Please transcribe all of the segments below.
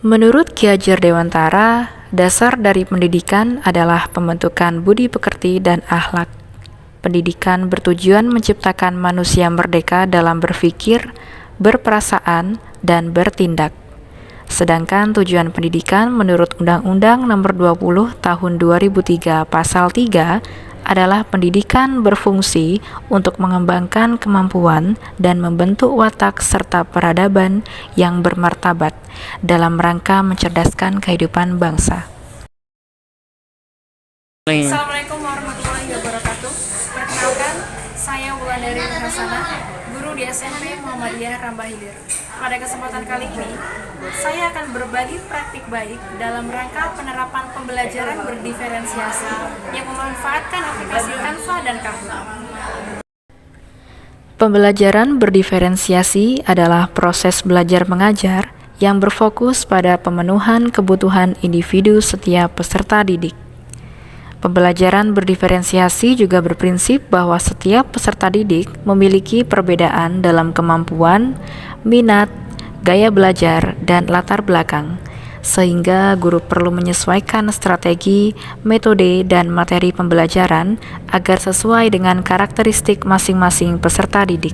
Menurut Ki Hajar Dewantara, dasar dari pendidikan adalah pembentukan budi pekerti dan akhlak. Pendidikan bertujuan menciptakan manusia merdeka dalam berpikir, berperasaan, dan bertindak. Sedangkan tujuan pendidikan menurut Undang-Undang Nomor 20 Tahun 2003 Pasal 3 adalah pendidikan berfungsi untuk mengembangkan kemampuan dan membentuk watak serta peradaban yang bermartabat dalam rangka mencerdaskan kehidupan bangsa. Assalamualaikum warahmatullahi wabarakatuh. Perkenalkan, saya Wulandari Hasanah, guru di SMP Muhammadiyah Rambah Hilir. Pada kesempatan kali ini, saya akan berbagi praktik baik dalam rangka penerapan pembelajaran berdiferensiasi yang memanfaatkan aplikasi Canva dan Kahoot. Pembelajaran berdiferensiasi adalah proses belajar mengajar yang berfokus pada pemenuhan kebutuhan individu setiap peserta didik. Pembelajaran berdiferensiasi juga berprinsip bahwa setiap peserta didik memiliki perbedaan dalam kemampuan, minat, gaya belajar, dan latar belakang, sehingga guru perlu menyesuaikan strategi, metode, dan materi pembelajaran agar sesuai dengan karakteristik masing-masing peserta didik.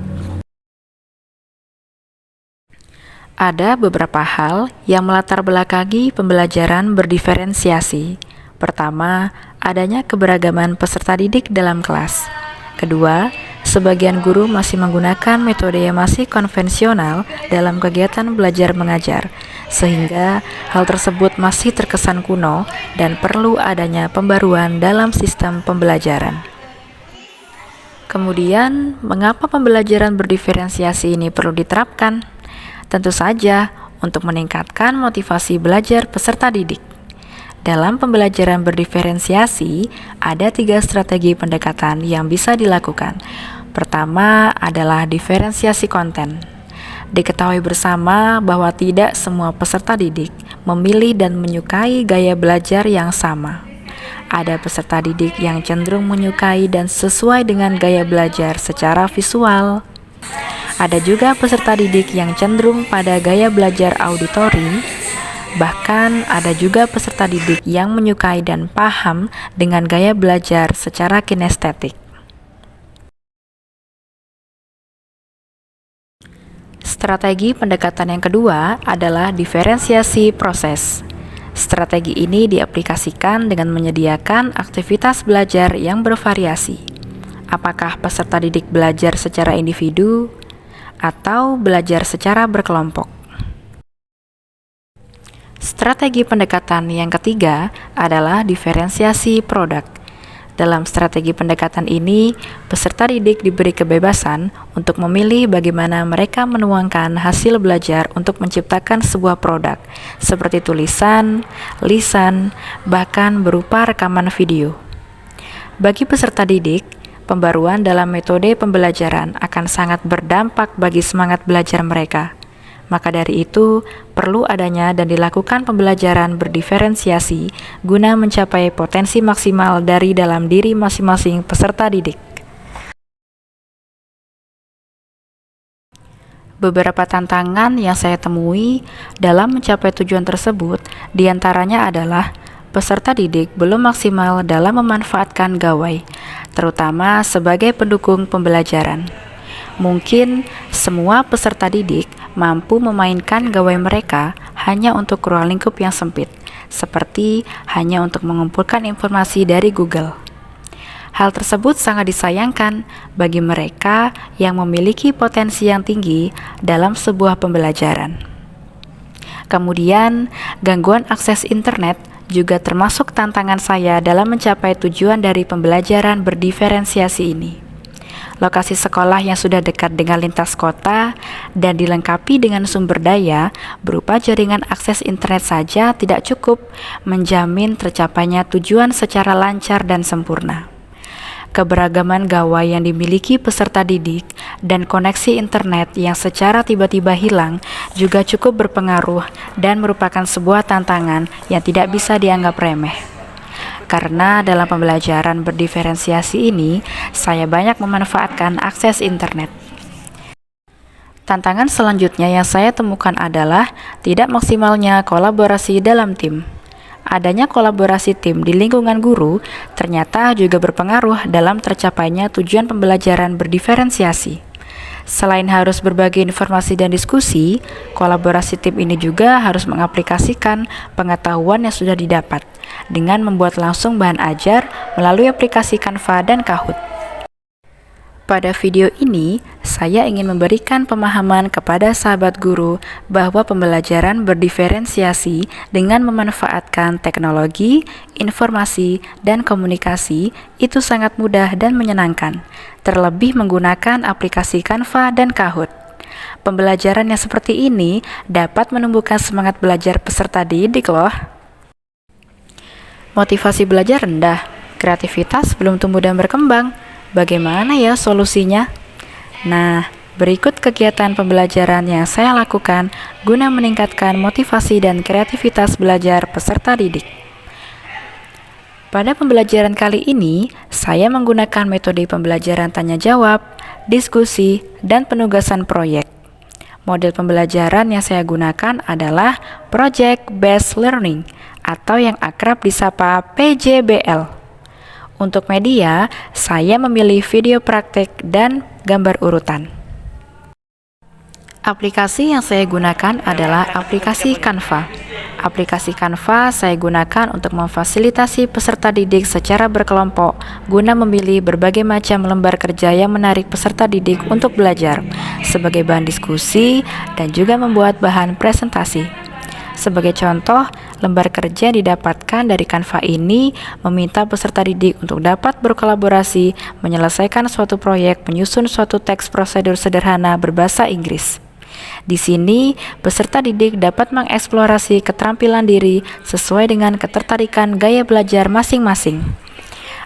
Ada beberapa hal yang melatar belakangi pembelajaran berdiferensiasi. Pertama, adanya keberagaman peserta didik dalam kelas. Kedua, sebagian guru masih menggunakan metode yang masih konvensional dalam kegiatan belajar mengajar, sehingga hal tersebut masih terkesan kuno dan perlu adanya pembaruan dalam sistem pembelajaran. Kemudian, mengapa pembelajaran berdiferensiasi ini perlu diterapkan? Tentu saja untuk meningkatkan motivasi belajar peserta didik. Dalam pembelajaran berdiferensiasi, ada 3 strategi pendekatan yang bisa dilakukan. Pertama adalah diferensiasi konten. Diketahui bersama bahwa tidak semua peserta didik memilih dan menyukai gaya belajar yang sama. Ada peserta didik yang cenderung menyukai dan sesuai dengan gaya belajar secara visual. Ada juga peserta didik yang cenderung pada gaya belajar auditori. Bahkan ada juga peserta didik yang menyukai dan paham dengan gaya belajar secara kinestetik. Strategi pendekatan yang kedua adalah diferensiasi proses. Strategi ini diaplikasikan dengan menyediakan aktivitas belajar yang bervariasi. Apakah peserta didik belajar secara individu atau belajar secara berkelompok? Strategi pendekatan yang ketiga adalah diferensiasi produk. Dalam strategi pendekatan ini, peserta didik diberi kebebasan untuk memilih bagaimana mereka menuangkan hasil belajar untuk menciptakan sebuah produk, seperti tulisan, lisan, bahkan berupa rekaman video. Bagi peserta didik, pembaruan dalam metode pembelajaran akan sangat berdampak bagi semangat belajar mereka. Maka dari itu, perlu adanya dan dilakukan pembelajaran berdiferensiasi guna mencapai potensi maksimal dari dalam diri masing-masing peserta didik. Beberapa tantangan yang saya temui dalam mencapai tujuan tersebut diantaranya adalah peserta didik belum maksimal dalam memanfaatkan gawai, terutama sebagai pendukung pembelajaran. Mungkin semua peserta didik mampu memainkan gawai mereka hanya untuk ruang lingkup yang sempit, seperti hanya untuk mengumpulkan informasi dari Google. Hal tersebut sangat disayangkan bagi mereka yang memiliki potensi yang tinggi dalam sebuah pembelajaran. Kemudian, gangguan akses internet juga termasuk tantangan saya dalam mencapai tujuan dari pembelajaran berdiferensiasi ini. Lokasi sekolah yang sudah dekat dengan lintas kota dan dilengkapi dengan sumber daya berupa jaringan akses internet saja tidak cukup menjamin tercapainya tujuan secara lancar dan sempurna. Keberagaman gawai yang dimiliki peserta didik dan koneksi internet yang secara tiba-tiba hilang juga cukup berpengaruh dan merupakan sebuah tantangan yang tidak bisa dianggap remeh. Karena dalam pembelajaran berdiferensiasi ini, saya banyak memanfaatkan akses internet. Tantangan selanjutnya yang saya temukan adalah tidak maksimalnya kolaborasi dalam tim. Adanya kolaborasi tim di lingkungan guru ternyata juga berpengaruh dalam tercapainya tujuan pembelajaran berdiferensiasi. Selain harus berbagi informasi dan diskusi, kolaborasi tim ini juga harus mengaplikasikan pengetahuan yang sudah didapat dengan membuat langsung bahan ajar melalui aplikasi Canva dan Kahoot. Pada video ini, saya ingin memberikan pemahaman kepada sahabat guru bahwa pembelajaran berdiferensiasi dengan memanfaatkan teknologi, informasi, dan komunikasi itu sangat mudah dan menyenangkan, terlebih menggunakan aplikasi Canva dan Kahoot. Pembelajaran yang seperti ini dapat menumbuhkan semangat belajar peserta didik loh. Motivasi belajar rendah, kreativitas belum tumbuh dan berkembang. Bagaimana ya solusinya? Nah, berikut kegiatan pembelajaran yang saya lakukan guna meningkatkan motivasi dan kreativitas belajar peserta didik. Pada pembelajaran kali ini, saya menggunakan metode pembelajaran tanya jawab, diskusi, dan penugasan proyek. Model pembelajaran yang saya gunakan adalah Project Based Learning atau yang akrab disapa PJBL. Untuk media, saya memilih video praktek dan gambar urutan. Aplikasi yang saya gunakan adalah aplikasi Canva. Aplikasi Canva saya gunakan untuk memfasilitasi peserta didik secara berkelompok guna memilih berbagai macam lembar kerja yang menarik peserta didik untuk belajar sebagai bahan diskusi dan juga membuat bahan presentasi. Sebagai contoh, lembar kerja yang didapatkan dari Canva ini meminta peserta didik untuk dapat berkolaborasi menyelesaikan suatu proyek menyusun suatu teks prosedur sederhana berbahasa Inggris. Di sini, peserta didik dapat mengeksplorasi keterampilan diri sesuai dengan ketertarikan gaya belajar masing-masing.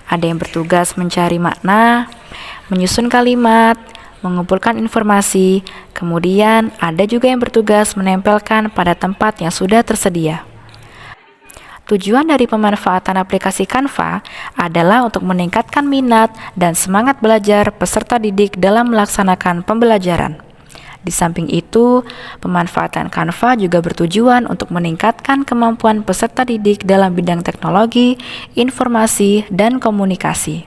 Ada yang bertugas mencari makna, menyusun kalimat, mengumpulkan informasi, kemudian ada juga yang bertugas menempelkan pada tempat yang sudah tersedia. Tujuan dari pemanfaatan aplikasi Canva adalah untuk meningkatkan minat dan semangat belajar peserta didik dalam melaksanakan pembelajaran. Di samping itu, pemanfaatan Canva juga bertujuan untuk meningkatkan kemampuan peserta didik dalam bidang teknologi, informasi, dan komunikasi.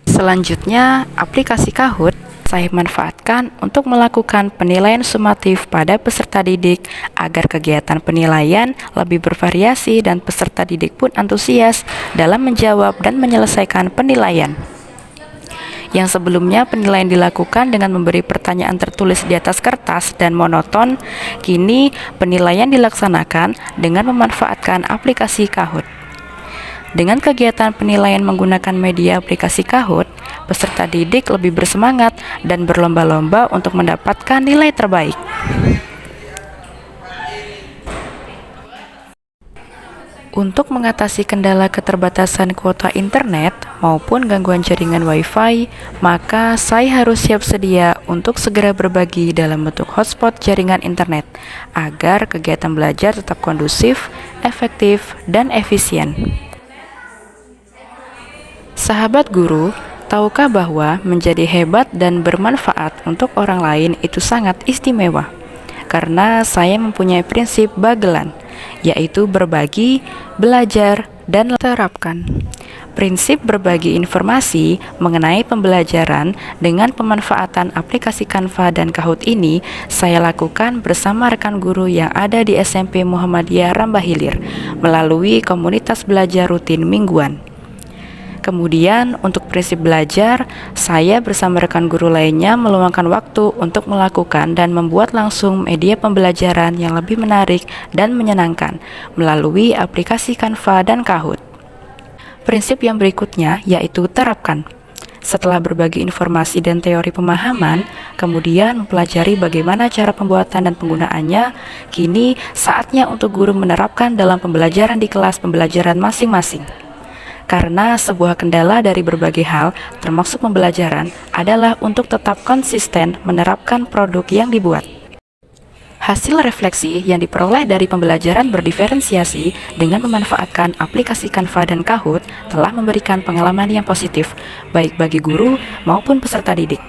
Selanjutnya, aplikasi Kahoot saya manfaatkan untuk melakukan penilaian sumatif pada peserta didik agar kegiatan penilaian lebih bervariasi dan peserta didik pun antusias dalam menjawab dan menyelesaikan penilaian. Yang sebelumnya penilaian dilakukan dengan memberi pertanyaan tertulis di atas kertas dan monoton, kini penilaian dilaksanakan dengan memanfaatkan aplikasi Kahoot. Dengan kegiatan penilaian menggunakan media aplikasi Kahoot, peserta didik lebih bersemangat dan berlomba-lomba untuk mendapatkan nilai terbaik. Untuk mengatasi kendala keterbatasan kuota internet maupun gangguan jaringan Wi-Fi, maka saya harus siap sedia untuk segera berbagi dalam bentuk hotspot jaringan internet agar kegiatan belajar tetap kondusif, efektif, dan efisien. Sahabat guru, tahukah bahwa menjadi hebat dan bermanfaat untuk orang lain itu sangat istimewa? Karena saya mempunyai prinsip bagelan, yaitu berbagi, belajar, dan terapkan. Prinsip berbagi informasi mengenai pembelajaran dengan pemanfaatan aplikasi Canva dan Kahoot ini saya lakukan bersama rekan guru yang ada di SMP Muhammadiyah Rambah Hilir melalui komunitas belajar rutin mingguan. Kemudian untuk prinsip belajar, saya bersama rekan guru lainnya meluangkan waktu untuk melakukan dan membuat langsung media pembelajaran yang lebih menarik dan menyenangkan melalui aplikasi Canva dan Kahoot. Prinsip yang berikutnya yaitu terapkan. Setelah berbagi informasi dan teori pemahaman, kemudian mempelajari bagaimana cara pembuatan dan penggunaannya, kini saatnya untuk guru menerapkan dalam pembelajaran di kelas pembelajaran masing-masing. Karena sebuah kendala dari berbagai hal, termasuk pembelajaran, adalah untuk tetap konsisten menerapkan produk yang dibuat. Hasil refleksi yang diperoleh dari pembelajaran berdiferensiasi dengan memanfaatkan aplikasi Canva dan Kahoot telah memberikan pengalaman yang positif, baik bagi guru maupun peserta didik.